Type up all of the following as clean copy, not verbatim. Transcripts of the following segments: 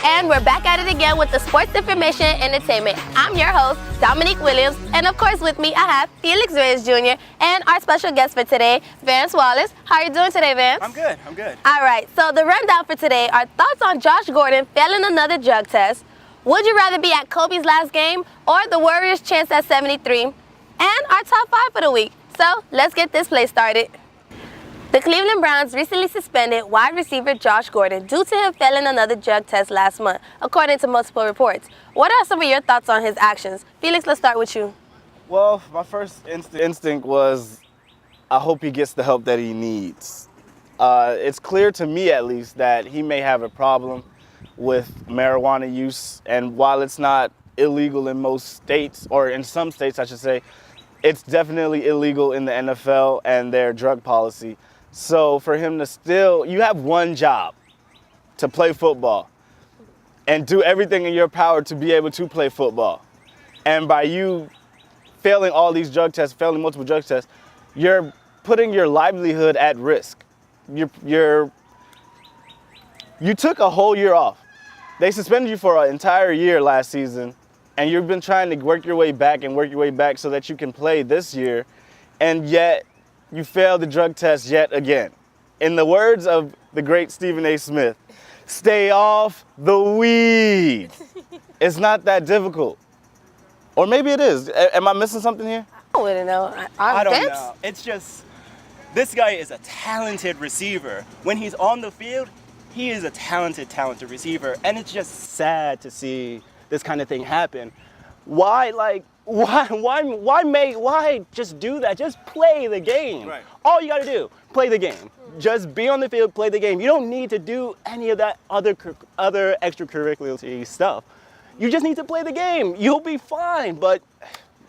And we're back at it again with the sports information and entertainment. I'm your host, Dominique Williams, and of course with me I have Felix Reyes Jr. and our special guest for today, Vance Wallace. How are you doing today, Vance? I'm good. All right, so the rundown for today are thoughts on Josh Gordon failing another drug test. Would you rather be at Kobe's last game or the Warriors' chance at 73? And our top 5 for the week. So let's get this play started. The Cleveland Browns recently suspended wide receiver Josh Gordon due to him failing another drug test last month, according to multiple reports. What are some of your thoughts on his actions? Felix, let's start with you. Well, my first instinct was I hope he gets the help that he needs. It's clear to me, at least, that he may have a problem with marijuana use, and while it's not illegal in most states, or in some states I should say, it's definitely illegal in the NFL and their drug policy. So for him to still, you have one job, to play football and do everything in your power to be able to play football. And by you failing all these drug tests, failing multiple drug tests, you're putting your livelihood at risk. You took a whole year off. They suspended you for an entire year last season, and you've been trying to work your way back so that you can play this year, and yet you failed the drug test yet again. In the words of the great Stephen A. Smith, stay off the weed. It's not that difficult. Or maybe it is. Am I missing something here? I wouldn't know. I don't know. It's just, this guy is a talented receiver. When he's on the field, he is a talented receiver. And it's just sad to see this kind of thing happen. Why just do that? Just play the game. Right. All you gotta do, play the game. Just be on the field, play the game. You don't need to do any of that other extracurricular stuff. You just need to play the game. You'll be fine, but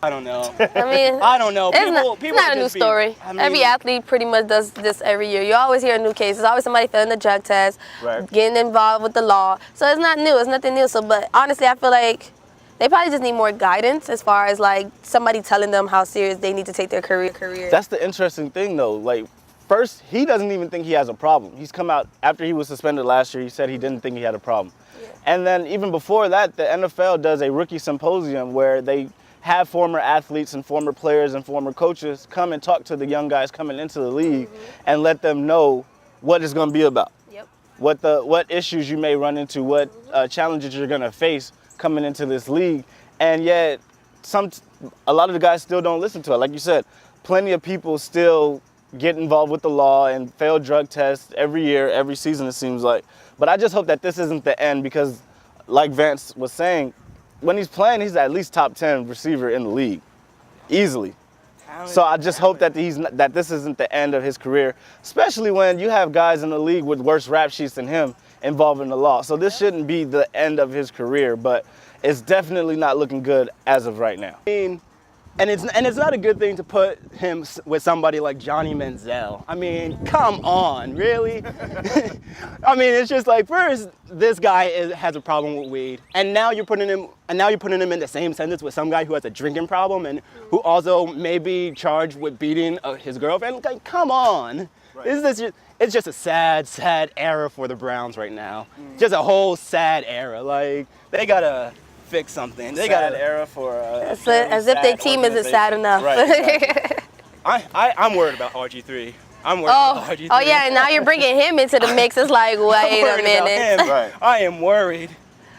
I don't know. I mean, I don't know. It's not a new story. Every athlete pretty much does this every year. You always hear a new case. There's always somebody failing the drug test, right, getting involved with the law. So it's not new. It's nothing new. So, but honestly, I feel like they probably just need more guidance as far as like somebody telling them how serious they need to take their career. That's the interesting thing, though. Like, first, he doesn't even think he has a problem. He's come out after he was suspended last year. He said he didn't think he had a problem. Yeah. And then even before that, the NFL does a rookie symposium where they have former athletes and former players and former coaches come and talk to the young guys coming into the league, and let them know what it's going to be about. Yep. What issues you may run into, what challenges you're going to face coming into this league. And yet a lot of the guys still don't listen to it. Like you said, plenty of people still get involved with the law and fail drug tests every year, every season it seems like. But I just hope that this isn't the end, because like Vance was saying, when he's playing, he's at least top 10 receiver in the league, easily. So I just hope that this isn't the end of his career, especially when you have guys in the league with worse rap sheets than him involved in the law. So this shouldn't be the end of his career, but it's definitely not looking good as of right now. And it's not a good thing to put him with somebody like Johnny Manziel. I mean, come on, really? I mean, it's just like, first, this guy has a problem with weed, and now you're putting him in the same sentence with some guy who has a drinking problem and who also may be charged with beating his girlfriend. Like, come on. Right. It's just a sad era for the Browns right now. Just a whole sad era. Like, they gotta fix something. They got an era for as if their team isn't sad enough. Right, exactly. I'm worried about RG3. I'm worried about RG3. Oh yeah, and now you're bringing him into the mix. It's like, wait a minute. Right. I am worried.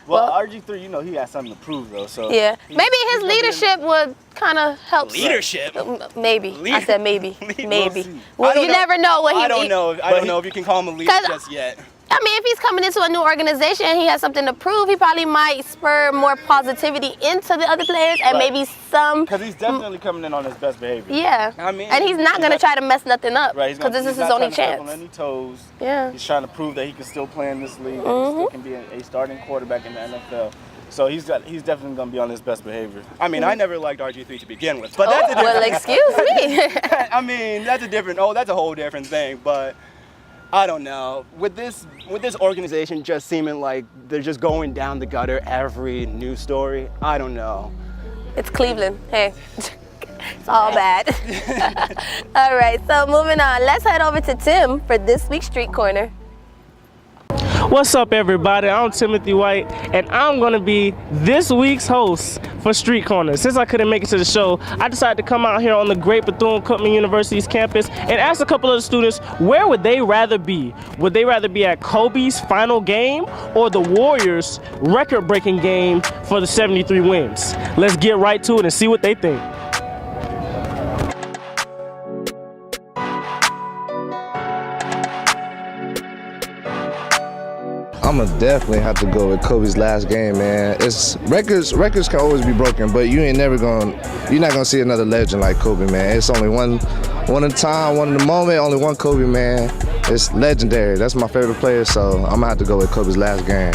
Well, RG3, you know, he has something to prove though. So yeah, maybe his leadership would kind of help. Leadership? Maybe. I said maybe. Maybe. We'll you never know what he. I don't know. I don't know if you can call him a leader just yet. I mean, if he's coming into a new organization and he has something to prove, he probably might spur more positivity into the other players and maybe some. Because he's definitely coming in on his best behavior. Yeah. I mean, and he's not going to try to mess nothing up. Right. Because this is his only chance. On any toes. Yeah. He's trying to prove that he can still play in this league. And he still can be a starting quarterback in the NFL. So he's definitely going to be on his best behavior. I mean, I never liked RG3 to begin with, but that's a different. Well, excuse me. I mean, that's a whole different thing. But I don't know. With this organization just seeming like they're just going down the gutter every news story, I don't know. It's Cleveland. Hey. It's all bad. All right, so moving on. Let's head over to Tim for this week's Street Corner. What's up, everybody? I'm Timothy White, and I'm gonna be this week's host for Street Corner. Since I couldn't make it to the show, I decided to come out here on the great Bethune-Cookman University's campus and ask a couple of the students where would they rather be. Would they rather be at Kobe's final game or the Warriors' record-breaking game for the 73 wins? Let's get right to it and see what they think. I'm gonna definitely have to go with Kobe's last game, man. It's records can always be broken, but you're not gonna see another legend like Kobe, man. It's only one at a time, one in the moment, only one Kobe, man. It's legendary. That's my favorite player, so I'm gonna have to go with Kobe's last game.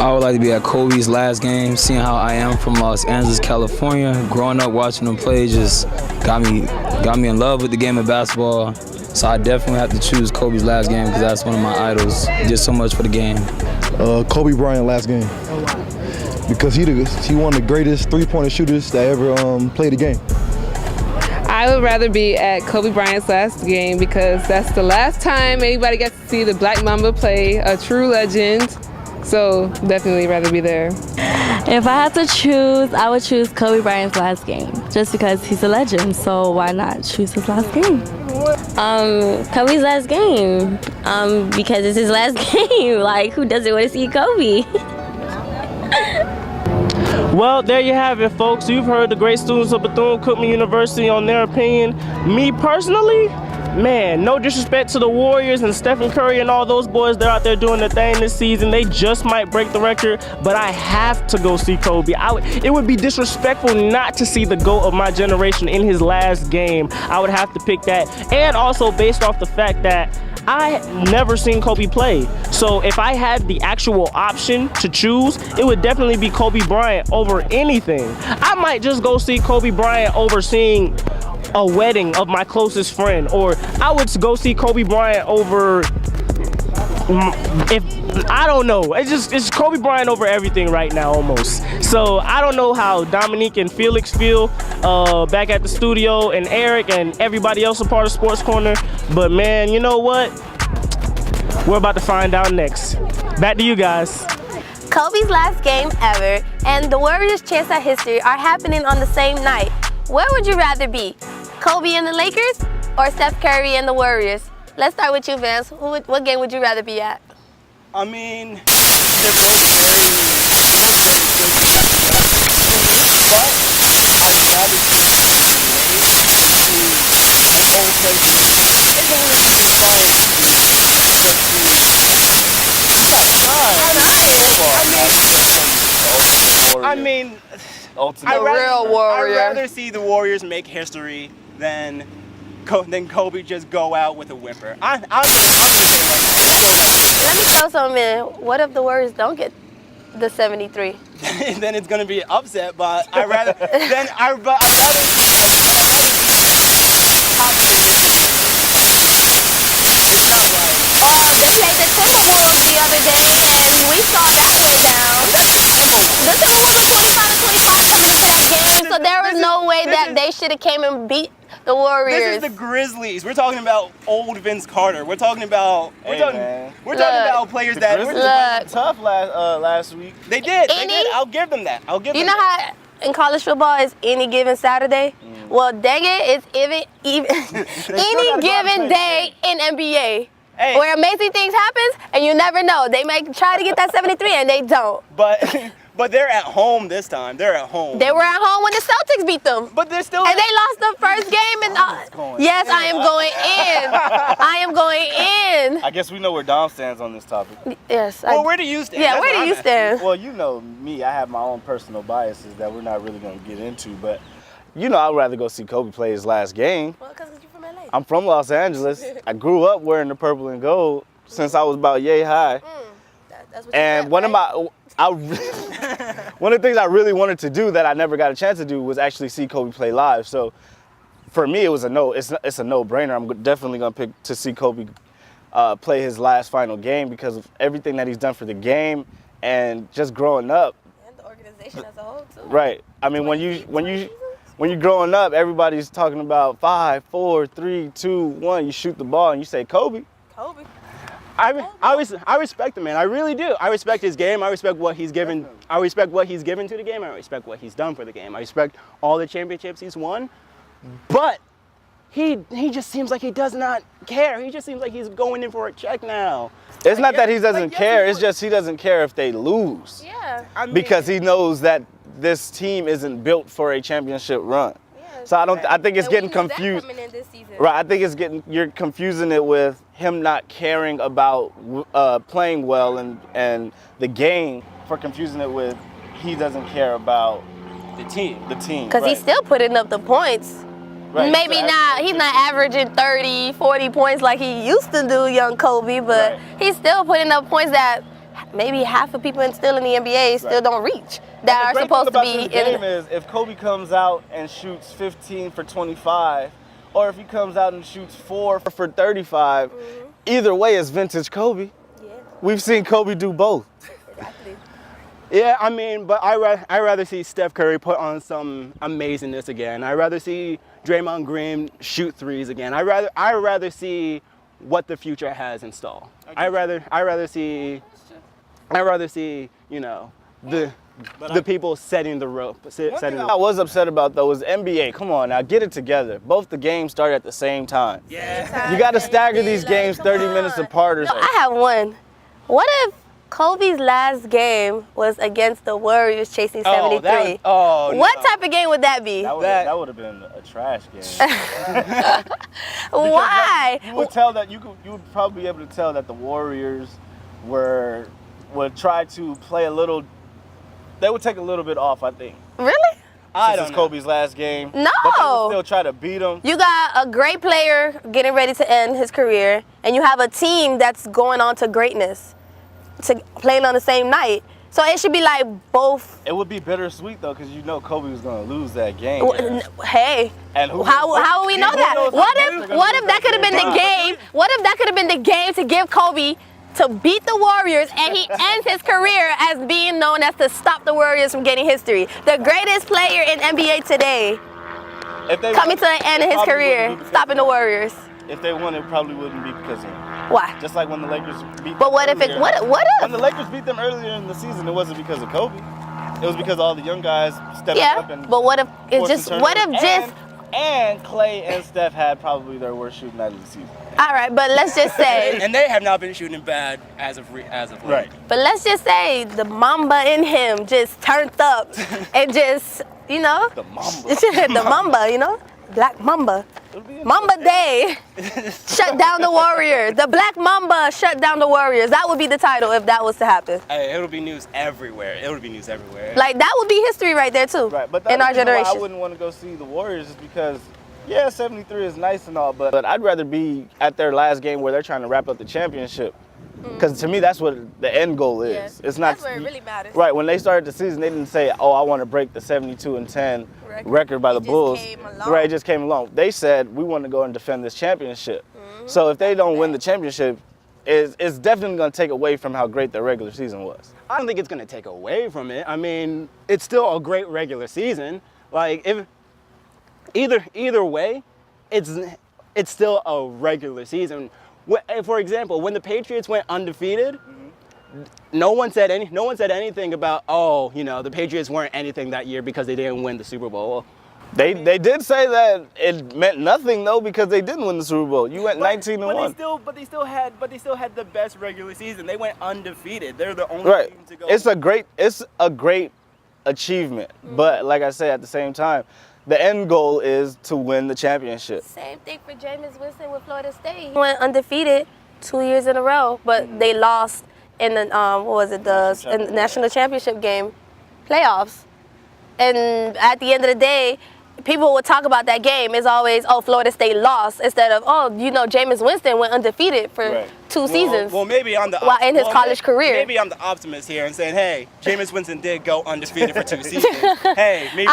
I would like to be at Kobe's last game. Seeing how I am from Los Angeles, California, growing up watching him play just got me in love with the game of basketball. So I definitely have to choose Kobe's last game because that's one of my idols. He did so much for the game. Kobe Bryant last game. Because he one of the greatest three-pointer shooters that ever played the game. I would rather be at Kobe Bryant's last game because that's the last time anybody gets to see the Black Mamba play, a true legend. So definitely rather be there. If I had to choose, I would choose Kobe Bryant's last game, just because he's a legend. So why not choose his last game? Kobe's last game, because it's his last game. Like, who doesn't want to see Kobe? Well, there you have it, folks. You've heard the great students of Bethune-Cookman University on their opinion. Me personally, man, no disrespect to the Warriors and Stephen Curry and all those boys. They're out there doing their thing this season. They just might break the record, but I have to go see Kobe. It would be disrespectful not to see the GOAT of my generation in his last game. I would have to pick that. And also based off the fact that I never seen Kobe play. So if I had the actual option to choose, it would definitely be Kobe Bryant over anything. I might just go see Kobe Bryant over seeing a wedding of my closest friend, or I would go see Kobe Bryant over, I don't know. It's Kobe Bryant over everything right now almost. So I don't know how Dominique and Felix feel back at the studio, and Eric and everybody else a part of Sports Corner. But man, you know what? We're about to find out next. Back to you guys. Kobe's last game ever and the Warriors' chance at history are happening on the same night. Where would you rather be? Kobe and the Lakers or Steph Curry and the Warriors? Let's start with you, Vance. What game would you rather be at? I mean, they're both very good but I'd rather see an old place. It's only I mean, I'd rather see the Warriors make history than Kobe just go out with a whimper. I'm gonna say right now. Let me throw something in. What if the Warriors don't get the 73? Then it's gonna be an upset, but I'd rather They played the Timberwolves the other day, and we saw that went down. The Timberwolves were 25-25 coming into that game, so there was no way that they should have came and beat the Warriors. This is the Grizzlies. We're talking about old Vince Carter. We're talking about about players that were tough last week. They did. I'll give them that. You know how in college football is any given Saturday? Well, dang it, it's even any given day in NBA. Where amazing things happens and you never know. They might try to get that 73 and they don't. But they're at home this time. They're at home. They were at home when the Celtics beat them. But they're still. And they lost the first game. And yes, I am going in. I am going in. I guess we know where Dom stands on this topic. Yes. Well, where do you stand? Yeah, where do you stand? Well, you know me. I have my own personal biases that we're not really going to get into. But, you know, I'd rather go see Kobe play his last game. Well, because you're from LA. I'm from Los Angeles. I grew up wearing the purple and gold since I was about yay high. That's what and one of the things I really wanted to do that I never got a chance to do was actually see Kobe play live. So for me, it was a no. It's a no-brainer. I'm definitely gonna pick to see Kobe play his last final game because of everything that he's done for the game and just growing up. And the organization as a whole too. Right. I mean, when you're growing up, everybody's talking about 5, 4, 3, 2, 1. You shoot the ball and you say Kobe. Kobe. I respect him, man. I really do. I respect his game. I respect what he's given. I respect what he's given to the game. I respect what he's done for the game. I respect all the championships he's won. But he just seems like he does not care. He just seems like he's going in for a check now. It's not that he doesn't care. It's just he doesn't care if they lose. Yeah. Because he knows that this team isn't built for a championship run. So I think it's getting confused. Right, I think you're confusing it with him not caring about playing well and the game, for confusing it with he doesn't care about the team. Because he's still putting up the points. Right, Maybe he's not averaging 30, 40 points like he used to do, young Kobe, but he's still putting up points that maybe half of people still in the NBA still don't reach, that are supposed to be in. The game is if Kobe comes out and shoots 15 for 25, or if he comes out and shoots 4 for 35, either way is vintage Kobe. Yeah. We've seen Kobe do both. Exactly. Yeah, I mean, but I rather see Steph Curry put on some amazingness again. I rather see Draymond Green shoot threes again. I rather see what the future has in store. I rather see, you know, the people setting the rope. I was upset about though was NBA. Come on now, get it together. Both the games start at the same time. Yeah. You got to stagger these games 30 minutes apart or so. I have one. What if Kobe's last game was against the Warriors chasing 73? What type of game would that be? That would have been a trash game. Why? You would tell that you would probably be able to tell that the Warriors would try to play a little. They would take a little bit off, I think. Really? This is Kobe's last game. No. But they would still try to beat him. You got a great player getting ready to end his career, and you have a team that's going on to greatness, to playing on the same night. So it should be like both. It would be bittersweet though, because you know Kobe was going to lose that game. Hey, and how will we know that? What if that could have been the game? What if that could have been the game to give Kobe to beat the Warriors, and he ends his career as being known as to stop the Warriors from getting history? The greatest player in NBA today, coming to the end of his career, stopping the Warriors. If they won, it probably wouldn't be because of him. Why? Just like when the Lakers beat. But what if it? What if? When the Lakers beat them earlier in the season, it wasn't because of Kobe. It was because all the young guys stepped up and. But what if it's just? What if just? And Clay and Steph had probably their worst shooting night of the season. All right, but let's just say. And they have not been shooting bad as of late. Right. But let's just say the Mamba in him just turned up and just, you know. The Mamba. The Mamba, you know. Black Mamba. Mamba Day shut down the Warriors. The Black Mamba shut down the Warriors. That would be the title if that was to happen. Hey, it'll be news everywhere. Like, that would be history right there, too. Right, but in our generation. I wouldn't want to go see the Warriors is because, yeah, 73 is nice and all, but I'd rather be at their last game where they're trying to wrap up the championship. Because to me, that's what the end goal is. Yeah, it's not. That's where it really matters. Right, when they started the season, they didn't say, oh, I want to break the 72-10 record by the Bulls. Right, it just came along. They said, we want to go and defend this championship. So if they don't win the championship, it's definitely going to take away from how great their regular season was. I don't think it's going to take away from it. I mean, it's still a great regular season. Like, if either way, it's still a regular season. For example, when the Patriots went undefeated, no one said anything about, oh, you know, the Patriots weren't anything that year because they didn't win the Super Bowl. They did say that it meant nothing though because they didn't win the Super Bowl. You went 19-1. But they still had the best regular season. They went undefeated. They're the only team to go. It's a great achievement. But like I said, at the same time, the end goal is to win the championship. Same thing for Jameis Winston with Florida State. He went undefeated 2 years in a row, but they lost in the the national championship game playoffs. And at the end of the day, people would talk about that game. It's always, oh, Florida State lost, instead of, oh, you know, Jameis Winston went undefeated for 2 seasons. Well, maybe I'm the in his college career. Maybe I'm the optimist here and saying, hey, Jameis Winston did go undefeated for 2 seasons. Hey, maybe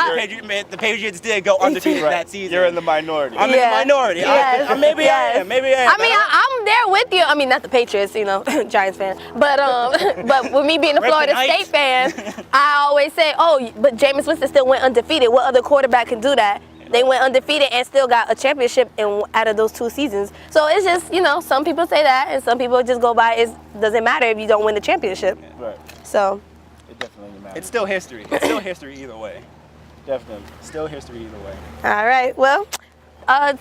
the Patriots did go undefeated that season. You're in the minority. I'm in the minority. Yes. Maybe I am. I mean, I'm there with you. I mean, not the Patriots, you know, Giants fan. But with me being a Florida State fan, I always say, oh, but Jameis Winston still went undefeated. What other quarterback can do that? They went undefeated and still got a championship out of those 2 seasons. So it's just, you know, some people say that and some people just go by, it doesn't matter if you don't win the championship. Right. So. It definitely matters. It's still history. It's still history either way. Definitely. Still history either way. All right. Well,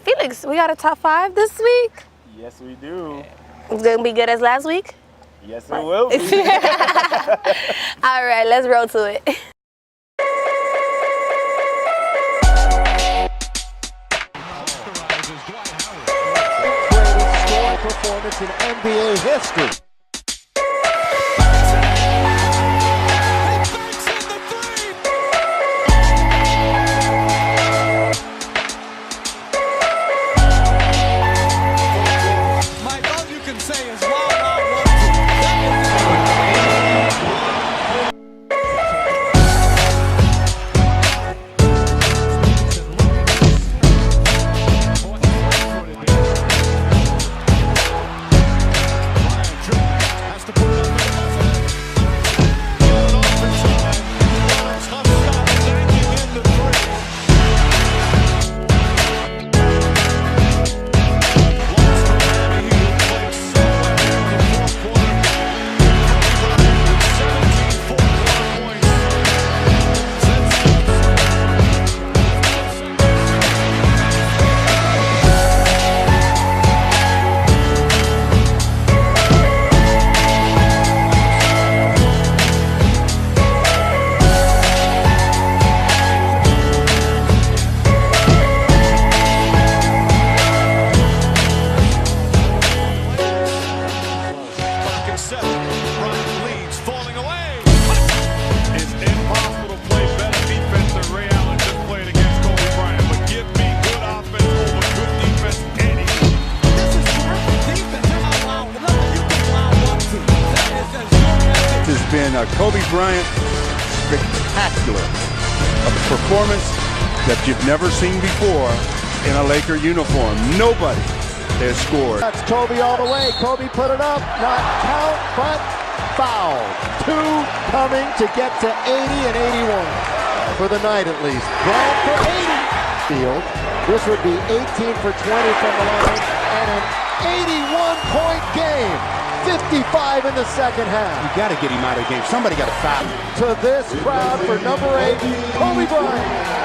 Felix, we got a top 5 this week. Yes, we do. It's going to be good as last week? Yes, it will be. All right, let's roll to it. Greatest scoring performance in NBA history. Been a Kobe Bryant spectacular performance that you've never seen before in a Laker uniform. Nobody has scored. That's Kobe all the way. Kobe put it up, not count, but foul. 2 coming to get to 80 and 81 for the night at least. Bryant for 80. Field. This would be 18 for 20 from the line and an 81-point game. 55 in the second half. You got to get him out of the game. Somebody got to foul. To this crowd for number 8, Kobe Bryant.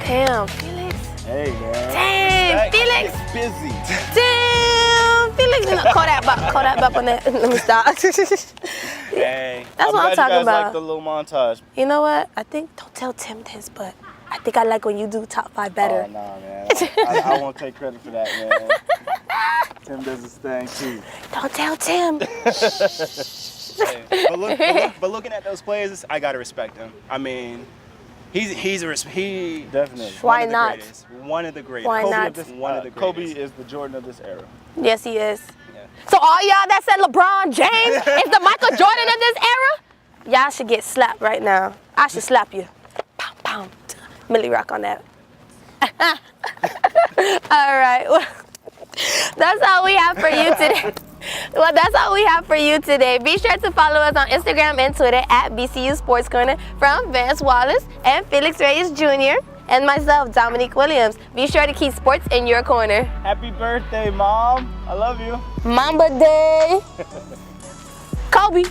Damn, Felix. Hey, man. Damn, Felix. Busy. Damn, Felix. Call that back on that. Let me stop. Hey. That's what I'm talking glad you guys about. like the little montage. You know what? I think, don't tell Tim this, but I think I like when you do top 5 better. Oh, nah, man. I won't take credit for that, man. Tim does his thing, too. Don't tell Tim. But looking at those players, I gotta respect him. I mean, he definitely. Why not? One of the greatest. Why Kobe not? One of the greatest. Kobe is the Jordan of this era. Yes, he is. So all y'all that said LeBron James is the Michael Jordan of this era, y'all should get slapped right now. I should slap you. Pow, pow. Millie Rock on that. All right. Well, that's all we have for you today. That's all we have for you today. Be sure to follow us on Instagram and Twitter at BCU Sports Corner from Vance, Wallace, and Felix Reyes Jr. and myself, Dominique Williams. Be sure to keep sports in your corner. Happy birthday, Mom. I love you. Mamba Day. Kobe.